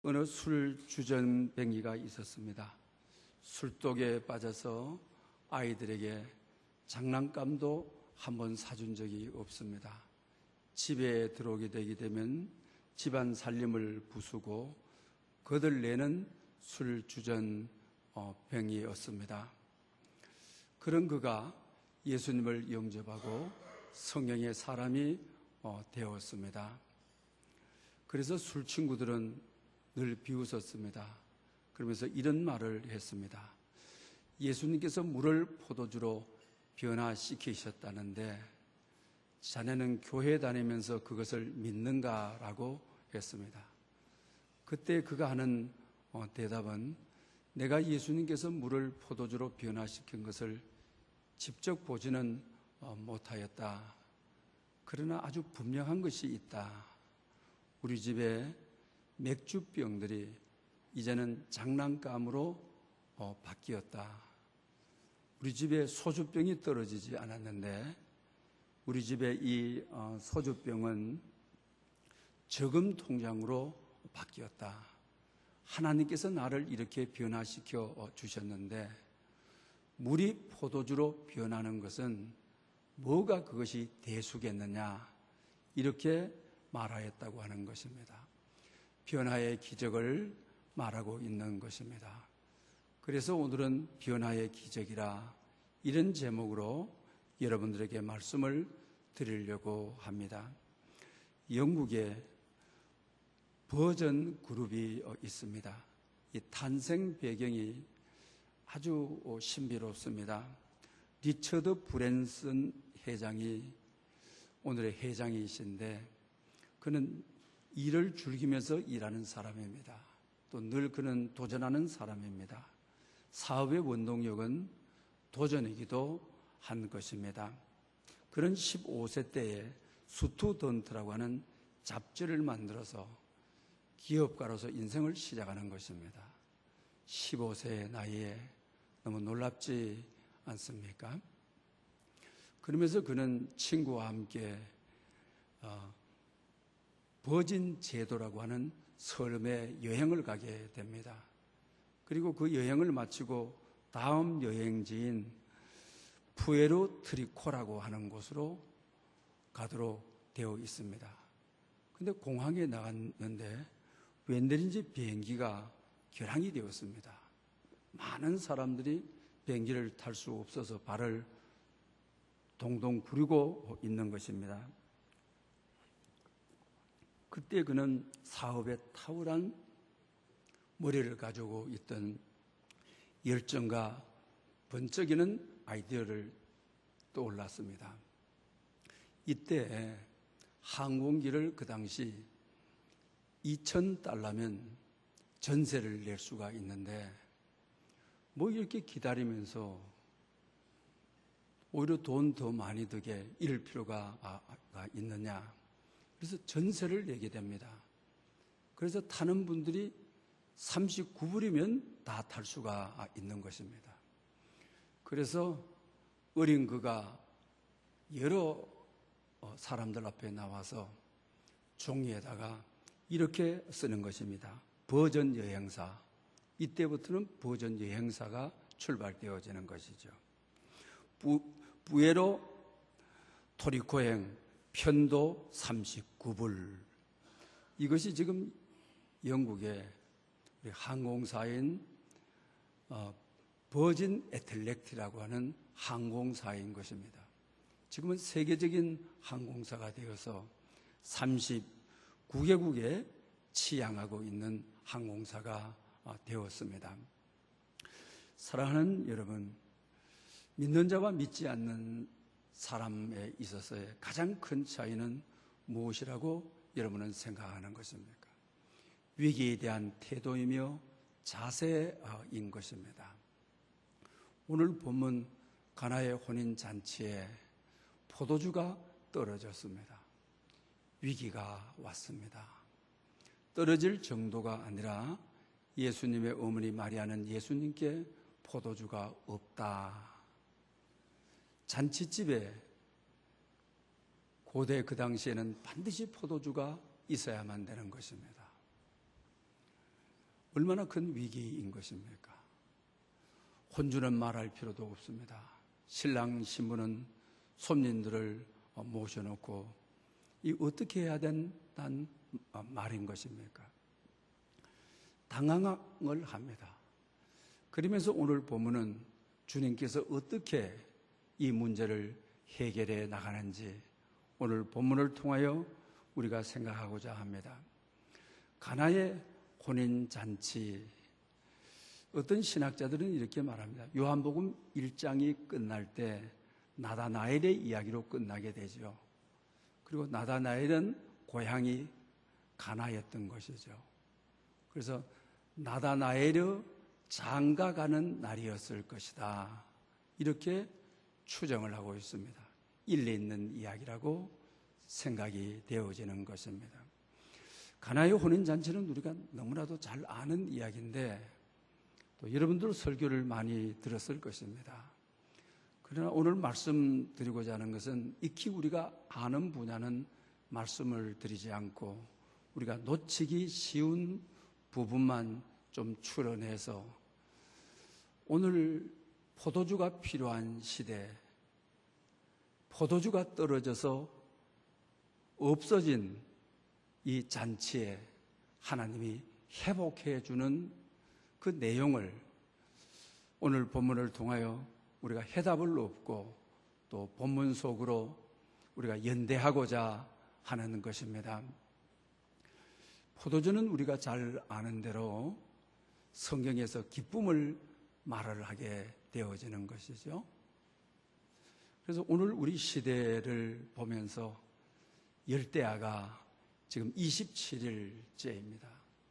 어느 술주전뱅이가 있었습니다. 술독에 빠져서 아이들에게 장난감도 한번 사준 적이 없습니다. 집에 들어오게 되면 집안 살림을 부수고 거들내는 술주전뱅이였습니다. 그런 그가 예수님을 영접하고 성령의 사람이 되었습니다. 그래서 술 친구들은 늘 비웃었습니다. 그러면서 이런 말을 했습니다. 예수님께서 물을 포도주로 변화시키셨다는데 자네는 교회 다니면서 그것을 믿는가라고 했습니다. 그때 그가 하는 대답은 내가 예수님께서 물을 포도주로 변화시킨 것을 직접 보지는 못하였다. 그러나 아주 분명한 것이 있다. 우리 집에 맥주병들이 이제는 장난감으로 바뀌었다. 우리 집에 소주병이 떨어지지 않았는데 우리 집에 이 소주병은 저금 통장으로 바뀌었다. 하나님께서 나를 이렇게 변화시켜 주셨는데 물이 포도주로 변하는 것은 뭐가 그것이 대수겠느냐, 이렇게 말하였다고 하는 것입니다. 변화의 기적을 말하고 있는 것입니다. 그래서 오늘은 변화의 기적이라 이런 제목으로 여러분들에게 말씀을 드리려고 합니다. 영국에 버전 그룹이 있습니다. 이 탄생 배경이 아주 신비롭습니다. 리처드 브랜슨 회장이 오늘의 회장이신데 그는 일을 즐기면서 일하는 사람입니다. 또 늘 그는 도전하는 사람입니다. 사업의 원동력은 도전이기도 한 것입니다. 그는 15세 때에 스튜던트라고 하는 잡지를 만들어서 기업가로서 인생을 시작하는 것입니다. 15세의 나이에 너무 놀랍지 않습니까? 그러면서 그는 친구와 함께 버진 제도라고 하는 섬에 여행을 가게 됩니다. 그리고 그 여행을 마치고 다음 여행지인 푸에르트리코라고 하는 곳으로 가도록 되어 있습니다. 근데 공항에 나갔는데 웬일인지 비행기가 결항이 되었습니다. 많은 사람들이 비행기를 탈 수 없어서 발을 동동 구르고 있는 것입니다. 그때 그는 사업에 탁월한 머리를 가지고 있던 열정과 번쩍이는 아이디어를 떠올랐습니다. 이때 항공기를 그 당시 $2,000면 전세를 낼 수가 있는데 뭐 이렇게 기다리면서 오히려 돈 더 많이 들게 이럴 필요가 있느냐. 그래서 전세를 내게 됩니다. 그래서 타는 분들이 39불이면 다 탈 수가 있는 것입니다. 그래서 어린 그가 여러 사람들 앞에 나와서 종이에다가 이렇게 쓰는 것입니다. 버전 여행사. 이때부터는 버전 여행사가 출발되어지는 것이죠. 부에로 토리코행 편도 39불. 이것이 지금 영국의 항공사인 버진 애틀랜티라고 하는 항공사인 것입니다. 지금은 세계적인 항공사가 되어서 39개국에 취항하고 있는 항공사가 되었습니다. 사랑하는 여러분, 믿는 자와 믿지 않는 사람에 있어서의 가장 큰 차이는 무엇이라고 여러분은 생각하는 것입니까? 위기에 대한 태도이며 자세인 것입니다. 오늘 본문 가나의 혼인잔치에 포도주가 떨어졌습니다. 위기가 왔습니다. 떨어질 정도가 아니라 예수님의 어머니 마리아는 예수님께 포도주가 없다. 잔치집에 고대 그 당시에는 반드시 포도주가 있어야만 되는 것입니다. 얼마나 큰 위기인 것입니까? 혼주는 말할 필요도 없습니다. 신랑 신부는 손님들을 모셔놓고 이 어떻게 해야 된다는 말인 것입니까? 당황을 합니다. 그러면서 오늘 본문은 주님께서 어떻게 이 문제를 해결해 나가는지 오늘 본문을 통하여 우리가 생각하고자 합니다. 가나의 혼인잔치, 어떤 신학자들은 이렇게 말합니다. 요한복음 1장이 끝날 때 나다나엘의 이야기로 끝나게 되죠. 그리고 나다나엘은 고향이 가나였던 것이죠. 그래서 나다나엘의 장가가는 날이었을 것이다, 이렇게 추정을 하고 있습니다. 일리 있는 이야기라고 생각이 되어지는 것입니다. 가나의 혼인잔치는 우리가 너무나도 잘 아는 이야기인데 또 여러분들 설교를 많이 들었을 것입니다. 그러나 오늘 말씀드리고자 하는 것은 익히 우리가 아는 분야는 말씀을 드리지 않고 우리가 놓치기 쉬운 부분만 좀 추론해서 오늘 포도주가 필요한 시대, 포도주가 떨어져서 없어진 이 잔치에 하나님이 회복해 주는 그 내용을 오늘 본문을 통하여 우리가 해답을 얻고 또 본문 속으로 우리가 연대하고자 하는 것입니다. 포도주는 우리가 잘 아는 대로 성경에서 기쁨을 말을 하게 되어지는 것이죠. 그래서 오늘 우리 시대를 보면서 열대야가 지금 27일째입니다.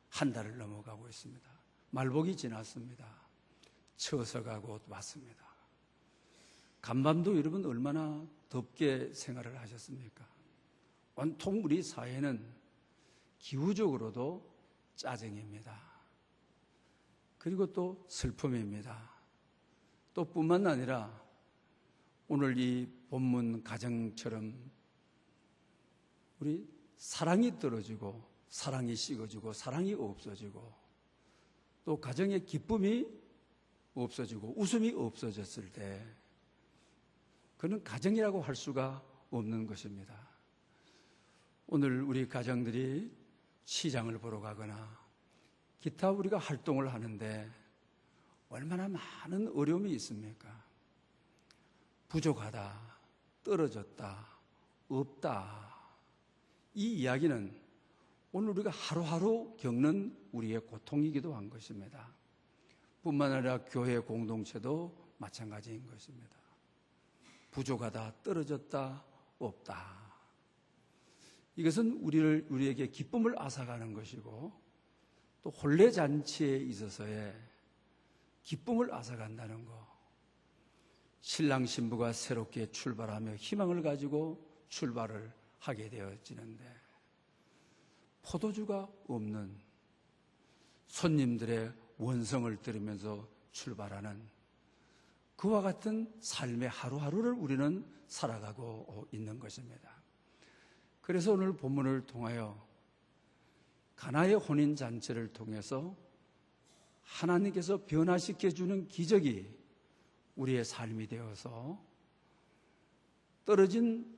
한 달을 넘어가고 있습니다. 말복이 지났습니다. 처서가고 왔습니다. 간밤도 여러분 얼마나 덥게 생활을 하셨습니까? 온통 우리 사회는 기후적으로도 짜증입니다. 그리고 또 슬픔입니다. 또 뿐만 아니라 오늘 이 본문 가정처럼 우리 사랑이 떨어지고 사랑이 식어지고 사랑이 없어지고 또 가정의 기쁨이 없어지고 웃음이 없어졌을 때 그는 가정이라고 할 수가 없는 것입니다. 오늘 우리 가정들이 시장을 보러 가거나 기타 우리가 활동을 하는데 얼마나 많은 어려움이 있습니까? 부족하다, 떨어졌다, 없다. 이 이야기는 오늘 우리가 하루하루 겪는 우리의 고통이기도 한 것입니다. 뿐만 아니라 교회 공동체도 마찬가지인 것입니다. 부족하다, 떨어졌다, 없다. 이것은 우리에게 기쁨을 앗아가는 것이고 또 혼례잔치에 있어서의 기쁨을 앗아간다는 것. 신랑 신부가 새롭게 출발하며 희망을 가지고 출발을 하게 되어지는데 포도주가 없는 손님들의 원성을 들으면서 출발하는 그와 같은 삶의 하루하루를 우리는 살아가고 있는 것입니다. 그래서 오늘 본문을 통하여 가나의 혼인잔치를 통해서 하나님께서 변화시켜주는 기적이 우리의 삶이 되어서 떨어진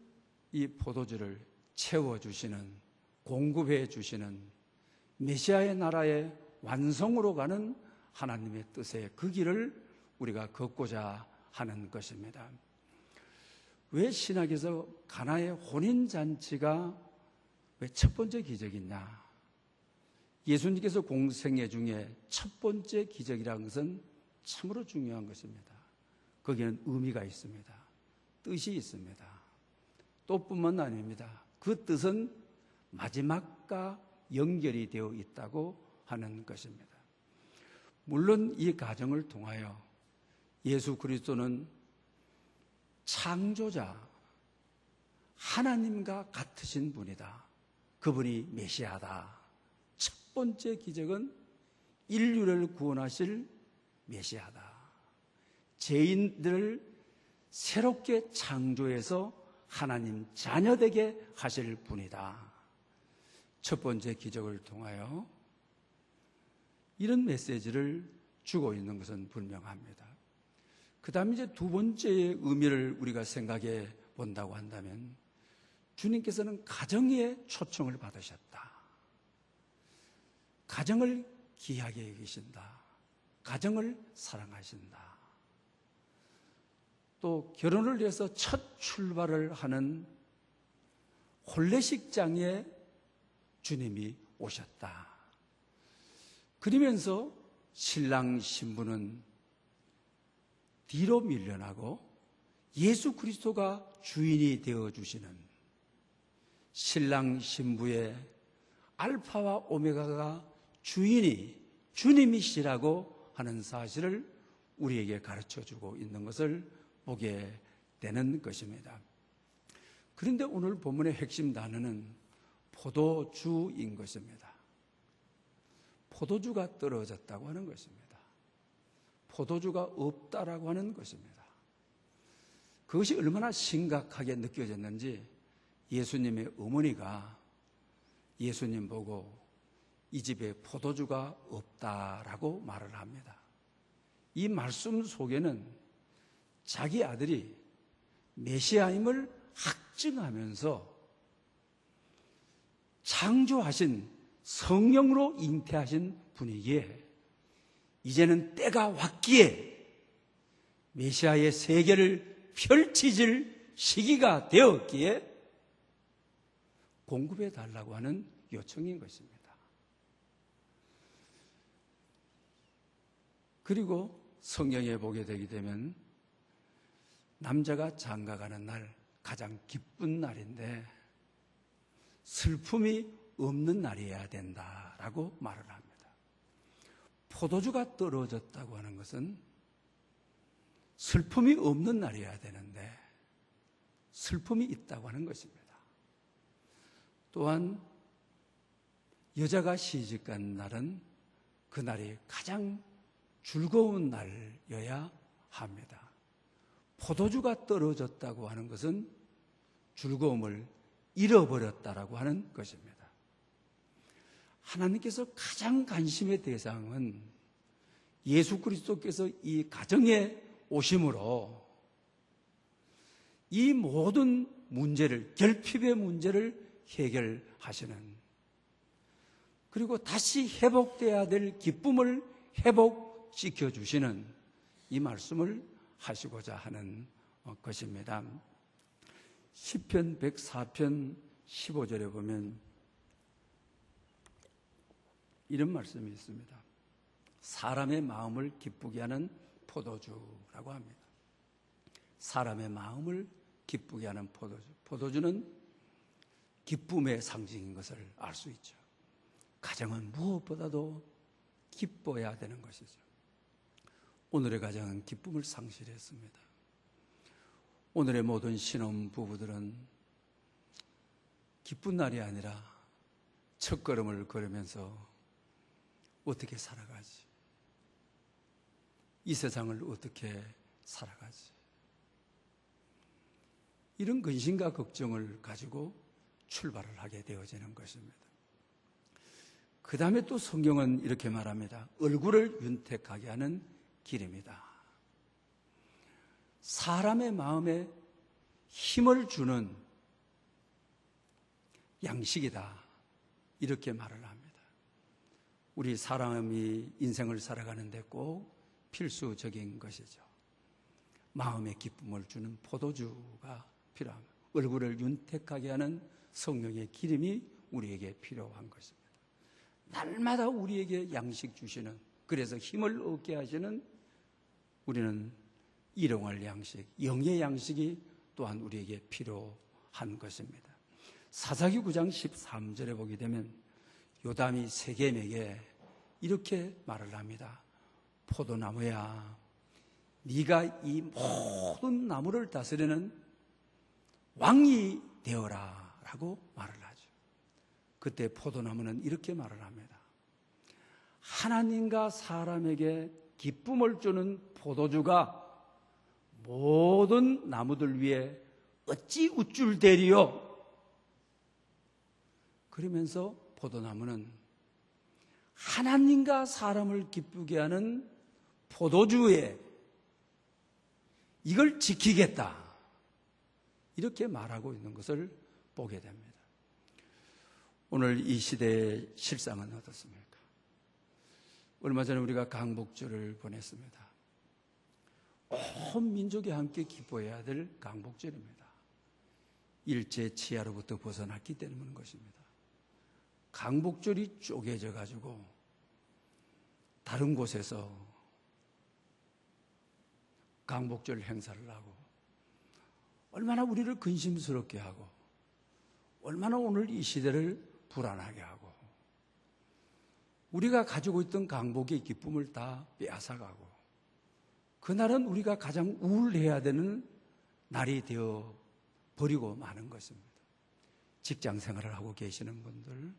이 포도주를 채워주시는, 공급해 주시는 메시아의 나라의 완성으로 가는 하나님의 뜻의 그 길을 우리가 걷고자 하는 것입니다. 왜 신학에서 가나의 혼인잔치가 왜 첫 번째 기적이냐? 예수님께서 공생애 중에 첫 번째 기적이라는 것은 참으로 중요한 것입니다. 거기에는 의미가 있습니다. 뜻이 있습니다. 또 뿐만 아닙니다. 그 뜻은 마지막과 연결이 되어 있다고 하는 것입니다. 물론 이 과정을 통하여 예수 그리스도는 창조자, 하나님과 같으신 분이다. 그분이 메시아다. 첫 번째 기적은 인류를 구원하실 메시아다. 죄인들을 새롭게 창조해서 하나님 자녀되게 하실 분이다. 첫 번째 기적을 통하여 이런 메시지를 주고 있는 것은 분명합니다. 그 다음에 이제 두 번째의 의미를 우리가 생각해 본다고 한다면, 주님께서는 가정에 초청을 받으셨다. 가정을 귀하게 여기신다. 가정을 사랑하신다. 또 결혼을 위해서 첫 출발을 하는 혼례식장에 주님이 오셨다. 그러면서 신랑 신부는 뒤로 밀려나고 예수 그리스도가 주인이 되어주시는, 신랑 신부의 알파와 오메가가 주인이 주님이시라고 하는 사실을 우리에게 가르쳐주고 있는 것을 보게 되는 것입니다. 그런데 오늘 본문의 핵심 단어는 포도주인 것입니다. 포도주가 떨어졌다고 하는 것입니다. 포도주가 없다라고 하는 것입니다. 그것이 얼마나 심각하게 느껴졌는지 예수님의 어머니가 예수님 보고 이 집에 포도주가 없다라고 말을 합니다. 이 말씀 속에는 자기 아들이 메시아임을 확증하면서 창조하신, 성령으로 잉태하신 분이기에 이제는 때가 왔기에 메시아의 세계를 펼치질 시기가 되었기에 공급해 달라고 하는 요청인 것입니다. 그리고 성경에 보게 되게 되면 남자가 장가가는 날 가장 기쁜 날인데 슬픔이 없는 날이어야 된다라고 말을 합니다. 포도주가 떨어졌다고 하는 것은 슬픔이 없는 날이어야 되는데 슬픔이 있다고 하는 것입니다. 또한 여자가 시집간 날은 그날이 가장 즐거운 날이어야 합니다. 포도주가 떨어졌다고 하는 것은 즐거움을 잃어버렸다라고 하는 것입니다. 하나님께서 가장 관심의 대상은 예수 그리스도께서 이 가정에 오심으로 이 모든 문제를, 결핍의 문제를 해결하시는, 그리고 다시 회복되어야 될 기쁨을 회복시켜 주시는 이 말씀을 하시고자 하는 것입니다. 시편 104편 15절에 보면 이런 말씀이 있습니다. 사람의 마음을 기쁘게 하는 포도주라고 합니다. 사람의 마음을 기쁘게 하는 포도주. 포도주는 기쁨의 상징인 것을 알 수 있죠. 가정은 무엇보다도 기뻐야 되는 것이죠. 오늘의 가정은 기쁨을 상실했습니다. 오늘의 모든 신혼 부부들은 기쁜 날이 아니라 첫걸음을 걸으면서 어떻게 살아가지? 이 세상을 어떻게 살아가지? 이런 근심과 걱정을 가지고 출발을 하게 되어지는 것입니다. 그 다음에 또 성경은 이렇게 말합니다. 얼굴을 윤택하게 하는 길입니다. 사람의 마음에 힘을 주는 양식이다. 이렇게 말을 합니다. 우리 사람이 인생을 살아가는데 꼭 필수적인 것이죠. 마음의 기쁨을 주는 포도주가 필요합니다. 얼굴을 윤택하게 하는 성령의 기름이 우리에게 필요한 것입니다. 날마다 우리에게 양식 주시는, 그래서 힘을 얻게 하시는, 우리는 일용할 양식, 영의 양식이 또한 우리에게 필요한 것입니다. 사사기 9장 13절에 보게 되면 요담이 세겜에게 이렇게 말을 합니다. 포도나무야, 네가 이 모든 나무를 다스리는 왕이 되어라 라고 말을 하죠. 그때 포도나무는 이렇게 말을 합니다. 하나님과 사람에게 기쁨을 주는 포도주가 모든 나무들 위에 어찌 우쭐대리요? 그러면서 포도나무는 하나님과 사람을 기쁘게 하는 포도주에 이걸 지키겠다, 이렇게 말하고 있는 것을 보게 됩니다. 오늘 이 시대의 실상은 어떻습니까? 얼마 전에 우리가 강복절을 보냈습니다. 온 민족이 함께 기뻐해야 될 강복절입니다. 일제 치하로부터 벗어났기 때문인 것입니다. 강복절이 쪼개져 가지고 다른 곳에서 강복절 행사를 하고 얼마나 우리를 근심스럽게 하고 얼마나 오늘 이 시대를 불안하게 하고 우리가 가지고 있던 강복의 기쁨을 다 빼앗아가고, 그날은 우리가 가장 우울해야 되는 날이 되어 버리고 마는 것입니다. 직장 생활을 하고 계시는 분들,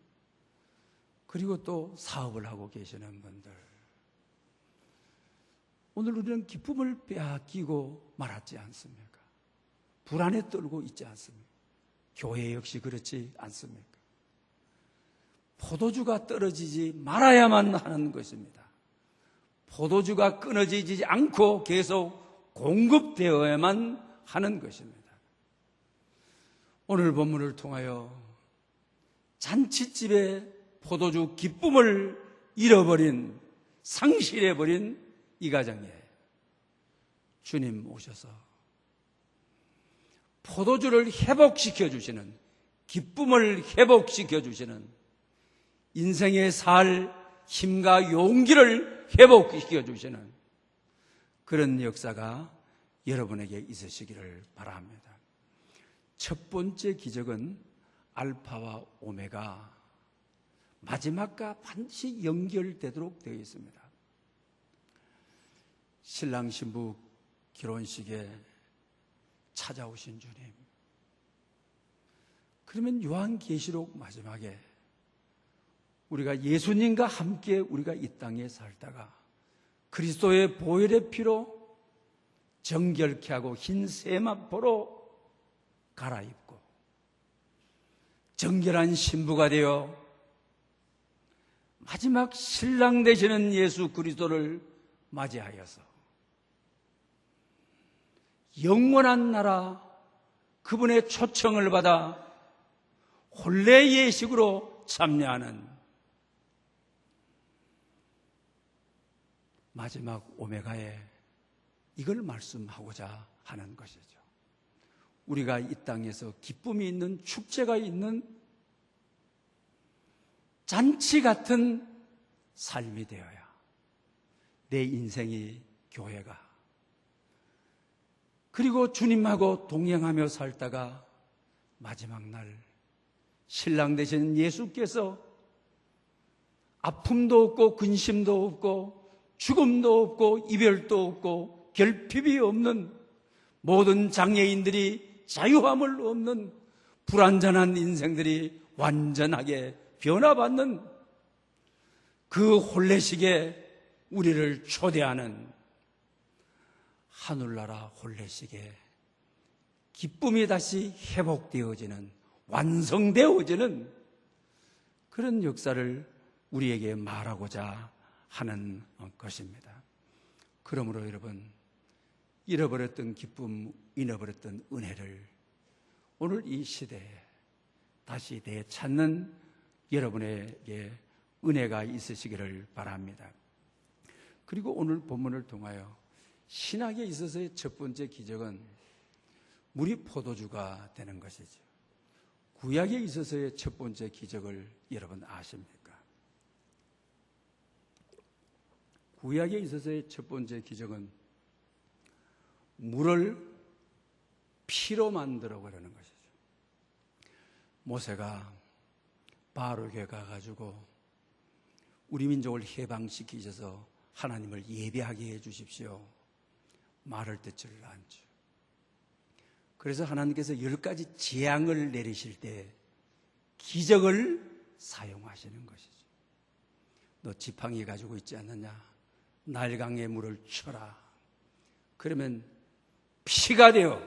그리고 또 사업을 하고 계시는 분들, 오늘 우리는 기쁨을 빼앗기고 말았지 않습니까? 불안에 떨고 있지 않습니까? 교회 역시 그렇지 않습니까? 포도주가 떨어지지 말아야만 하는 것입니다. 포도주가 끊어지지 않고 계속 공급되어야만 하는 것입니다. 오늘 본문을 통하여 잔치집에 포도주 기쁨을 잃어버린, 상실해버린 이 가정에 주님 오셔서 포도주를 회복시켜 주시는, 기쁨을 회복시켜 주시는, 인생에 살 힘과 용기를 회복시켜 주시는 그런 역사가 여러분에게 있으시기를 바랍니다. 첫 번째 기적은 알파와 오메가, 마지막과 반드시 연결되도록 되어 있습니다. 신랑 신부 결혼식에 찾아오신 주님, 그러면 요한계시록 마지막에 우리가 예수님과 함께 우리가 이 땅에 살다가 그리스도의 보혈의 피로 정결케 하고 흰 세마포로 갈아입고 정결한 신부가 되어 마지막 신랑 되시는 예수 그리스도를 맞이하여서 영원한 나라, 그분의 초청을 받아 혼례 예식으로 참여하는 마지막 오메가에 이걸 말씀하고자 하는 것이죠. 우리가 이 땅에서 기쁨이 있는, 축제가 있는 잔치 같은 삶이 되어야 내 인생이 교회가, 그리고 주님하고 동행하며 살다가 마지막 날 신랑 되신 예수께서 아픔도 없고 근심도 없고 죽음도 없고 이별도 없고 결핍이 없는, 모든 장애인들이 자유함을 얻는 불완전한 인생들이 완전하게 변화받는 그 혼례식에 우리를 초대하는 하늘나라 혼례식에 기쁨이 다시 회복되어지는, 완성되어지는 그런 역사를 우리에게 말하고자 하는 것입니다. 그러므로 여러분, 잃어버렸던 기쁨, 잃어버렸던 은혜를 오늘 이 시대에 다시 되찾는 여러분에게 은혜가 있으시기를 바랍니다. 그리고 오늘 본문을 통하여 신학에 있어서의 첫 번째 기적은 물이 포도주가 되는 것이죠. 구약에 있어서의 첫 번째 기적을 여러분 아십니까? 구약에 있어서의 첫 번째 기적은 물을 피로 만들어 버리는 것이죠. 모세가 바로에게 가가지고 우리 민족을 해방시키셔서 하나님을 예배하게 해주십시오, 말을 듣지를 않죠. 그래서 하나님께서 10가지 재앙을 내리실 때 기적을 사용하시는 것이죠. 너 지팡이 가지고 있지 않느냐? 날강의 물을 쳐라. 그러면 피가 되어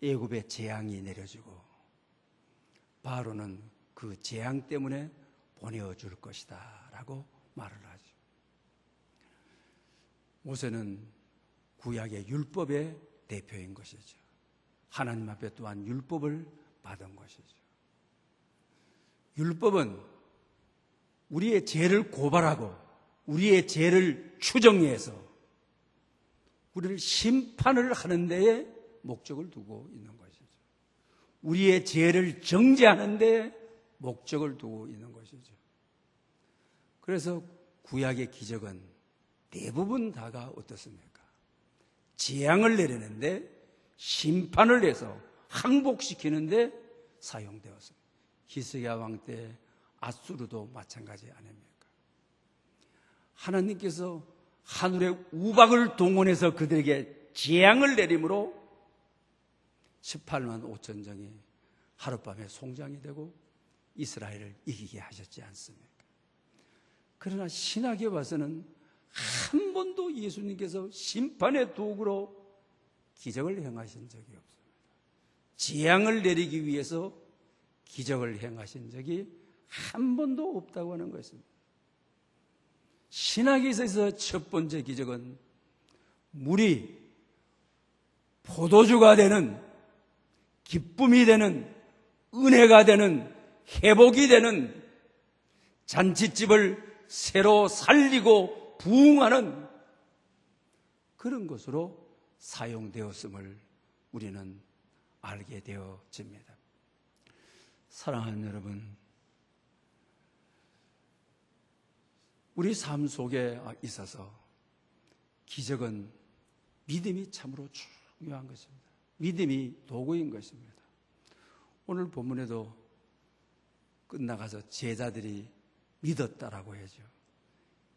애굽의 재앙이 내려지고 바로는 그 재앙 때문에 보내줄 것이다 라고 말을 하죠. 모세는 구약의 율법의 대표인 것이죠. 하나님 앞에 또한 율법을 받은 것이죠. 율법은 우리의 죄를 고발하고 우리의 죄를 추정해서 우리를 심판을 하는 데에 목적을 두고 있는 것이죠. 우리의 죄를 정죄하는 데에 목적을 두고 있는 것이죠. 그래서 구약의 기적은 대부분 다가 어떻습니까? 재앙을 내리는데, 심판을 해서 항복시키는데 사용되었습니다. 히스기야 왕 때 아수르도 마찬가지 아닙니까? 하나님께서 하늘의 우박을 동원해서 그들에게 재앙을 내림으로 18만 5천 정이 하룻밤에 송장이 되고 이스라엘을 이기게 하셨지 않습니까? 그러나 신학에 와서는 한 번도 예수님께서 심판의 도구로 기적을 행하신 적이 없습니다. 재앙을 내리기 위해서 기적을 행하신 적이 한 번도 없다고 하는 것입니다. 신학에 있어서 첫 번째 기적은 물이 포도주가 되는, 기쁨이 되는, 은혜가 되는, 회복이 되는, 잔치집을 새로 살리고 부흥하는 그런 것으로 사용되었음을 우리는 알게 되어집니다. 사랑하는 여러분, 우리 삶 속에 있어서 기적은 믿음이 참으로 중요한 것입니다. 믿음이 도구인 것입니다. 오늘 본문에도 끝나가서 제자들이 믿었다라고 하죠.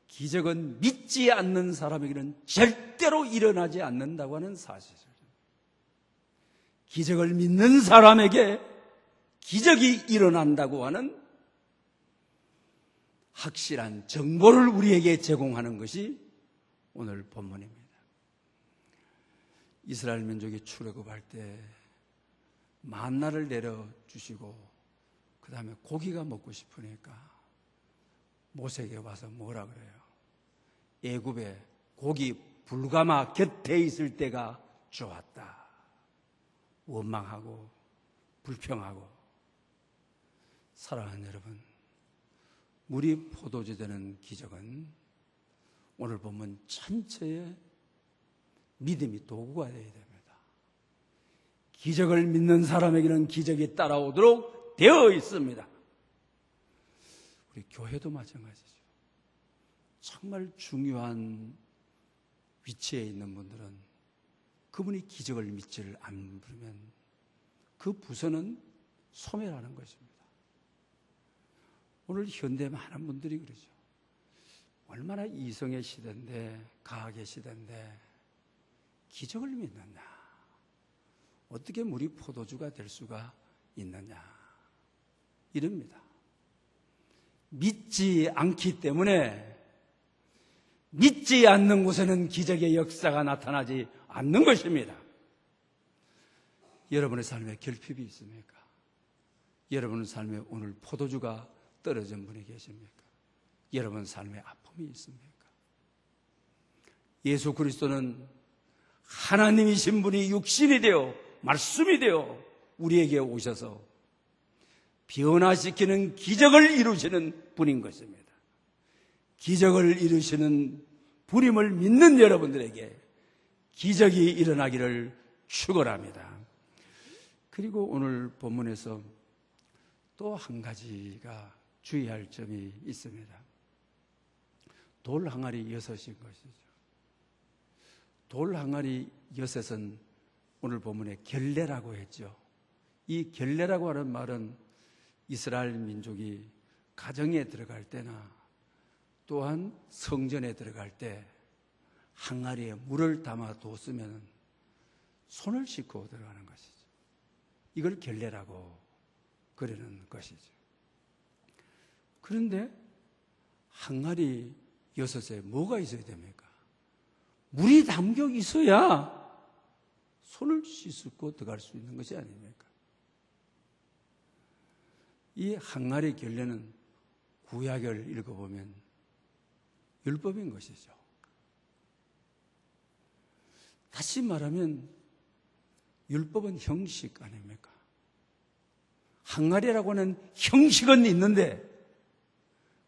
기적은 믿지 않는 사람에게는 절대로 일어나지 않는다고 하는 사실입니다. 기적을 믿는 사람에게 기적이 일어난다고 하는 확실한 정보를 우리에게 제공하는 것이 오늘 본문입니다. 이스라엘 민족이 출애굽할 때 만나를 내려주시고 그 다음에 고기가 먹고 싶으니까 모세에게 와서 뭐라 그래요? 애굽에 고기 불가마 곁에 있을 때가 좋았다. 원망하고 불평하고. 사랑하는 여러분, 물이 포도주 되는 기적은 오늘 보면 전체의 믿음이 도구가 되어야 됩니다. 기적을 믿는 사람에게는 기적이 따라오도록 되어 있습니다. 우리 교회도 마찬가지죠. 정말 중요한 위치에 있는 분들은 그분이 기적을 믿지를 않으면 그 부서는 소멸하는 것입니다. 오늘 현대 많은 분들이 그러죠. 얼마나 이성의 시대인데, 과학의 시대인데 기적을 믿느냐? 어떻게 물이 포도주가 될 수가 있느냐? 이럽니다. 믿지 않기 때문에 믿지 않는 곳에는 기적의 역사가 나타나지 않는 것입니다. 여러분의 삶에 결핍이 있습니까? 여러분의 삶에 오늘 포도주가 떨어진 분이 계십니까? 여러분 삶에 아픔이 있습니까? 예수 그리스도는 하나님이신 분이 육신이 되어 말씀이 되어 우리에게 오셔서 변화시키는 기적을 이루시는 분인 것입니다. 기적을 이루시는 분임을 믿는 여러분들에게 기적이 일어나기를 축원합니다. 그리고 오늘 본문에서 또 한 가지가 주의할 점이 있습니다. 돌 항아리 6인 것이죠. 돌 항아리 6은 오늘 본문에 결례라고 했죠. 이 결례라고 하는 말은 이스라엘 민족이 가정에 들어갈 때나 또한 성전에 들어갈 때 항아리에 물을 담아 뒀으면 손을 씻고 들어가는 것이죠. 이걸 결례라고 그러는 것이죠. 그런데 항아리 6에 뭐가 있어야 됩니까? 물이 담겨 있어야 손을 씻고 들어갈 수 있는 것이 아닙니까? 이 항아리 결례는 구약을 읽어보면 율법인 것이죠. 다시 말하면 율법은 형식 아닙니까? 항아리라고 하는 형식은 있는데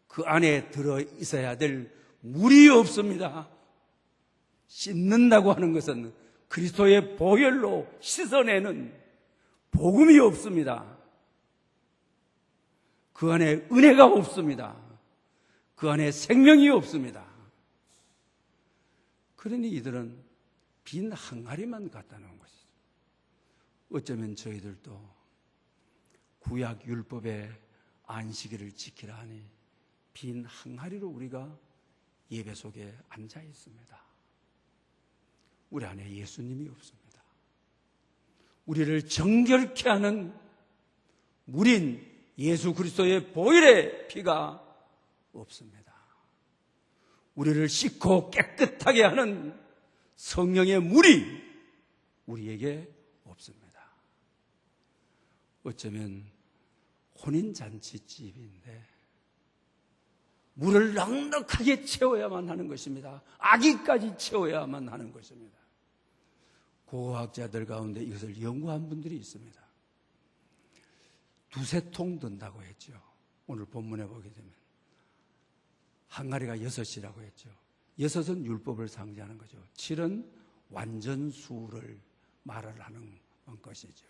그 안에 들어 있어야 될 물이 없습니다. 씻는다고 하는 것은 그리스도의 보혈로 씻어내는 복음이 없습니다. 그 안에 은혜가 없습니다. 그 안에 생명이 없습니다. 그러니 이들은 빈 항아리만 갖다 놓은 것이죠. 어쩌면 저희들도 구약 율법의 안식일을 지키라 하니 빈 항아리로 우리가 예배 속에 앉아 있습니다. 우리 안에 예수님이 없습니다. 우리를 정결케 하는 물인 예수 그리스도의 보혈의 피가 없습니다. 우리를 씻고 깨끗하게 하는 성령의 물이 우리에게 없습니다. 어쩌면 혼인잔치집인데 물을 넉넉하게 채워야만 하는 것입니다. 아기까지 채워야만 하는 것입니다. 고고학자들 가운데 이것을 연구한 분들이 있습니다. 두세 통 든다고 했죠. 오늘 본문에 보게 되면 항아리가 6이라고 했죠. 6은 율법을 상징하는 거죠. 7은 완전수를 말을 하는 것이죠.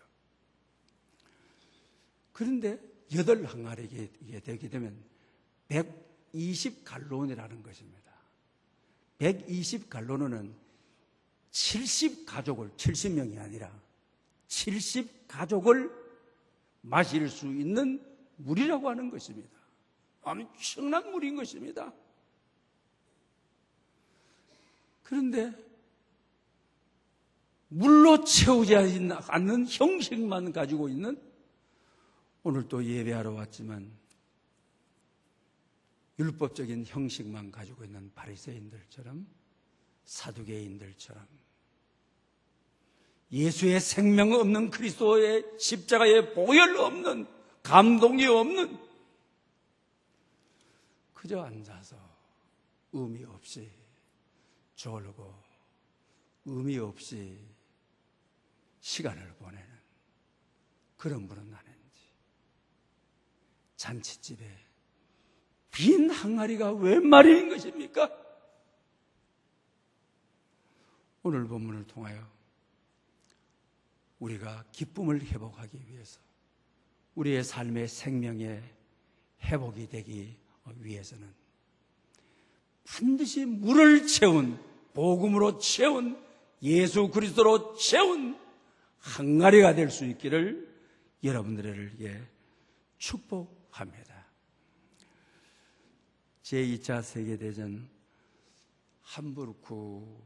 그런데 8항아리가 되게 되면 120갈론이라는 것입니다. 120갈론은 70가족을, 70명이 아니라 70가족을 마실 수 있는 물이라고 하는 것입니다. 엄청난 물인 것입니다. 그런데 물로 채우지 않는 형식만 가지고 있는, 오늘 또 예배하러 왔지만 율법적인 형식만 가지고 있는 바리새인들처럼, 사두개인들처럼, 예수의 생명 없는, 그리스도의 십자가의 보혈 없는, 감동이 없는, 그저 앉아서 의미 없이 졸고 의미 없이 시간을 보내는 그런 분은 아닌지. 잔치집에 빈 항아리가 웬 말인 것입니까? 오늘 본문을 통하여 우리가 기쁨을 회복하기 위해서, 우리의 삶의 생명의 회복이 되기 위해서는 반드시 물을 채운, 복음으로 채운, 예수 그리스도로 채운 항아리가 될 수 있기를 여러분들에게 축복합니다. 제2차 세계대전 함부르크에서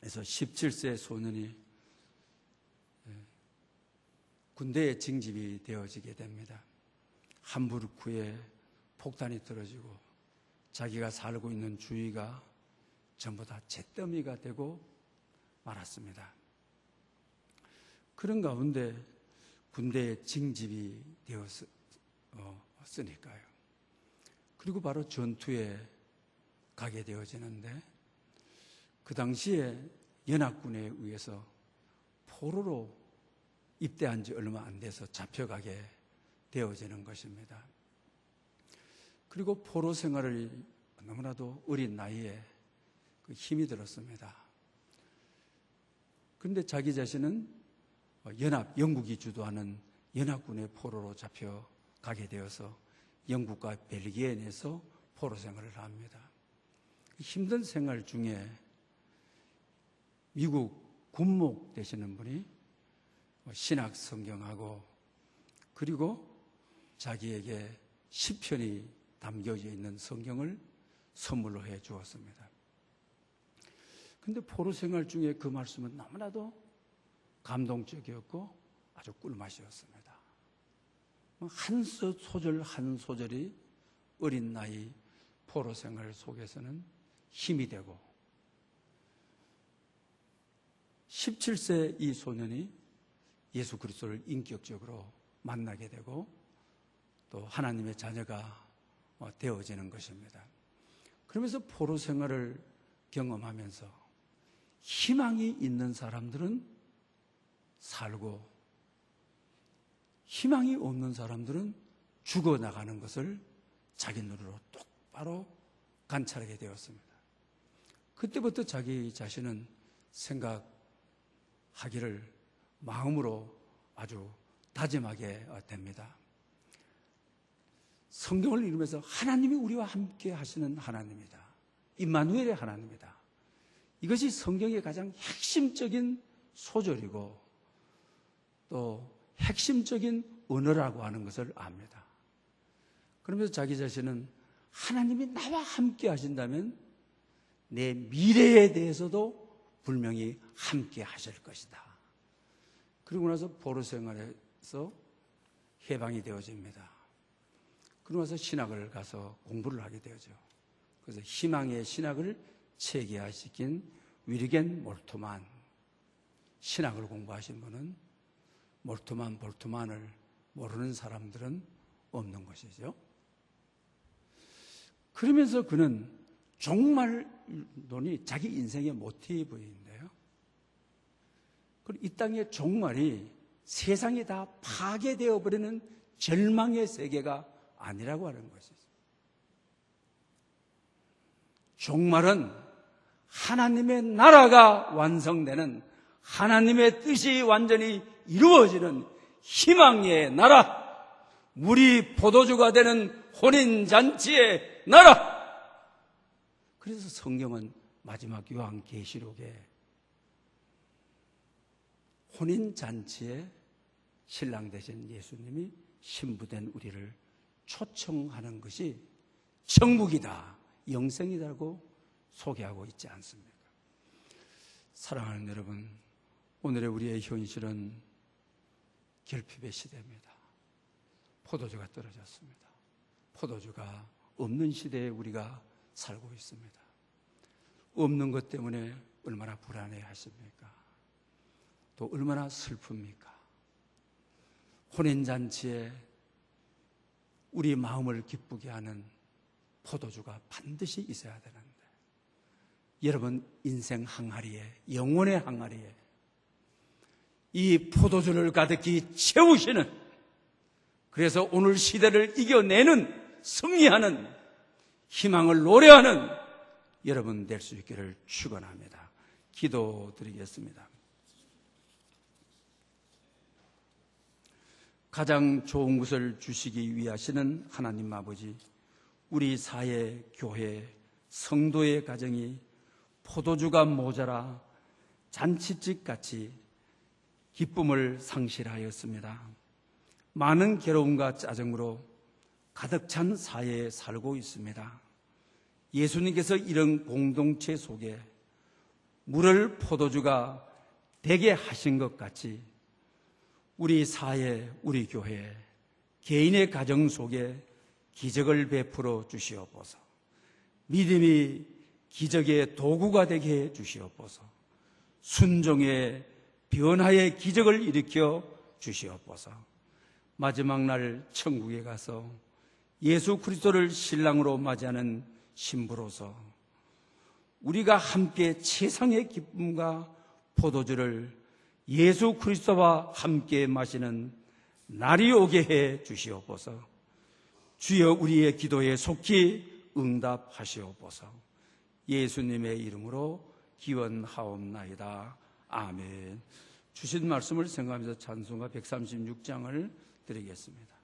17세 소년이 군대에 징집이 되어지게 됩니다. 함부르크에 폭탄이 떨어지고 자기가 살고 있는 주위가 전부 다 잿더미가 되고 말았습니다. 그런 가운데 군대에 징집이 되었으니까요. 그리고 바로 전투에 가게 되어지는데, 그 당시에 연합군에 의해서 포로로 입대한 지 얼마 안 돼서 잡혀가게 되어지는 것입니다. 그리고 포로 생활을 너무나도 어린 나이에 힘이 들었습니다. 그런데 자기 자신은 영국이 주도하는 연합군의 포로로 잡혀가게 되어서 영국과 벨기에 내에서 포로 생활을 합니다. 힘든 생활 중에 미국 군목 되시는 분이 신학 성경하고, 그리고 자기에게 시편이 담겨져 있는 성경을 선물로 해 주었습니다. 그런데 포로 생활 중에 그 말씀은 너무나도 감동적이었고 아주 꿀맛이었습니다. 한 소절 한 소절이 어린 나이 포로 생활 속에서는 힘이 되고, 17세 이 소년이 예수 그리스도를 인격적으로 만나게 되고, 또 하나님의 자녀가 되어지는 것입니다. 그러면서 포로 생활을 경험하면서 희망이 있는 사람들은 살고 희망이 없는 사람들은 죽어나가는 것을 자기 눈으로 똑바로 관찰하게 되었습니다. 그때부터 자기 자신은 생각하기를 마음으로 아주 다짐하게 됩니다. 성경을 읽으면서 하나님이 우리와 함께 하시는 하나님이다. 임마누엘의 하나님이다. 이것이 성경의 가장 핵심적인 소절이고 또 핵심적인 언어라고 하는 것을 압니다. 그러면서 자기 자신은 하나님이 나와 함께 하신다면 내 미래에 대해서도 분명히 함께 하실 것이다. 그리고 나서 포로 생활에서 해방이 되어집니다. 그러고 나서 신학을 가서 공부를 하게 되죠. 그래서 희망의 신학을 체계화시킨 위르겐 몰트만, 신학을 공부하신 분은 볼트만을 모르는 사람들은 없는 것이죠. 그러면서 그는 종말론이 자기 인생의 모티브인데요. 이 땅의 종말이 세상이 다 파괴되어 버리는 절망의 세계가 아니라고 하는 것이죠. 종말은 하나님의 나라가 완성되는, 하나님의 뜻이 완전히 이루어지는 희망의 나라, 물이 포도주가 되는 혼인잔치의 나라. 그래서 성경은 마지막 요한계시록에 혼인잔치에 신랑 되신 예수님이 신부된 우리를 초청하는 것이 천국이다, 영생이다라고 소개하고 있지 않습니까? 사랑하는 여러분, 오늘의 우리의 현실은 결핍의 시대입니다. 포도주가 떨어졌습니다. 포도주가 없는 시대에 우리가 살고 있습니다. 없는 것 때문에 얼마나 불안해 하십니까? 또 얼마나 슬픕니까? 혼인잔치에 우리 마음을 기쁘게 하는 포도주가 반드시 있어야 되는데, 여러분 인생 항아리에, 영혼의 항아리에 이 포도주를 가득히 채우시는, 그래서 오늘 시대를 이겨내는, 승리하는, 희망을 노래하는 여러분 될 수 있기를 축원합니다. 기도드리겠습니다. 가장 좋은 것을 주시기 위하시는 하나님 아버지, 우리 사회, 교회, 성도의 가정이 포도주가 모자라 잔치집같이 기쁨을 상실하였습니다. 많은 괴로움과 짜증으로 가득 찬 사회에 살고 있습니다. 예수님께서 이런 공동체 속에 물을 포도주가 되게 하신 것 같이 우리 사회, 우리 교회, 개인의 가정 속에 기적을 베풀어 주시옵소서. 믿음이 기적의 도구가 되게 해 주시옵소서. 순종의 변화의 기적을 일으켜 주시옵소서. 마지막 날 천국에 가서 예수 그리스도를 신랑으로 맞이하는 신부로서 우리가 함께 최상의 기쁨과 포도주를 예수 그리스도와 함께 마시는 날이 오게 해 주시옵소서. 주여, 우리의 기도에 속히 응답하시옵소서. 예수님의 이름으로 기원하옵나이다. 아멘. 주신 말씀을 생각하면서 찬송가 136장을 드리겠습니다.